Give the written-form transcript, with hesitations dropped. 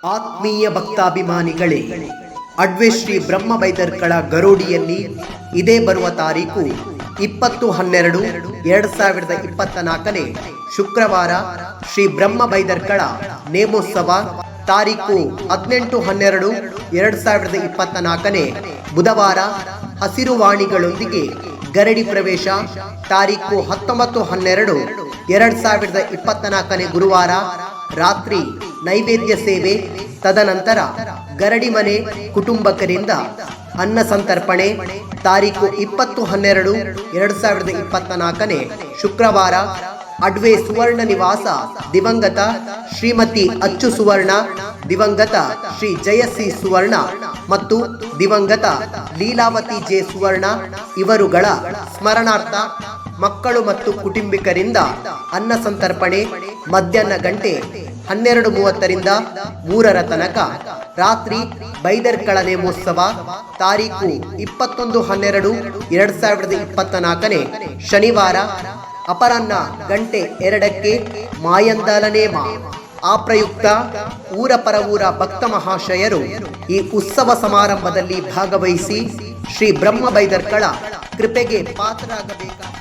ಆತ್ಮೀಯ ಭಕ್ತಾಭಿಮಾನಿಗಳೇ, ಅಡ್ವೆ ಶ್ರೀ ಬ್ರಹ್ಮ ಬೈದರ್ಕಳ ಗರೋಡಿಯಲ್ಲಿ ಇದೇ ಬರುವ ತಾರೀಕು 20/12/2024 ಶುಕ್ರವಾರ ಶ್ರೀ ಬ್ರಹ್ಮ ಬೈದರ್ಕಳ ನೇಮೋತ್ಸವ, ತಾರೀಕು 18/12/2024 ಬುಧವಾರ ಹಸಿರು ವಾಣಿಗಳೊಂದಿಗೆ ಗರಡಿ ಪ್ರವೇಶ, ತಾರೀಕು 19/12/2024 ಗುರುವಾರ ರಾತ್ರಿ ನೈವೇದ್ಯ ಸೇವೆ, ತದನಂತರ ಗರಡಿ ಮನೆ ಕುಟುಂಬಕರಿಂದ ಅನ್ನ ಸಂತರ್ಪಣೆ, ತಾರೀಕು 20/12/2024 ಶುಕ್ರವಾರ ಅಡ್ವೆ ಸುವರ್ಣ ನಿವಾಸ ದಿವಂಗತ ಶ್ರೀಮತಿ ಅಚ್ಚು ಸುವರ್ಣ, ದಿವಂಗತ ಶ್ರೀ ಜಯಸಿ ಸುವರ್ಣ ಮತ್ತು ದಿವಂಗತ ಲೀಲಾವತಿ ಜೆ ಸುವರ್ಣ ಇವರುಗಳ ಸ್ಮರಣಾರ್ಥ ಮಕ್ಕಳು ಮತ್ತು ಕುಟುಂಬಿಕರಿಂದ ಅನ್ನ ಸಂತರ್ಪಣೆ ಮಧ್ಯಾಹ್ನ ಗಂಟೆ 12:30ರಿಂದ 3 ತನಕ. ರಾತ್ರಿ ಬೈದರ್ಕಳ ನೇಮೋತ್ಸವ, ತಾರೀಕು 21/12/2024 ಶನಿವಾರ ಅಪರಾಹ್ನ ಗಂಟೆ 2ಕ್ಕೆ ಮಾಯಂದಾಲ ನೇಮ. ಆ ಪ್ರಯುಕ್ತ ಊರ ಪರವೂರ ಭಕ್ತ ಮಹಾಶಯರು ಈ ಉತ್ಸವ ಸಮಾರಂಭದಲ್ಲಿ ಭಾಗವಹಿಸಿ ಶ್ರೀ ಬ್ರಹ್ಮ ಬೈದರ್ಕಳ ಕೃಪೆಗೆ ಪಾತ್ರರಾಗಬೇಕಾಗಿ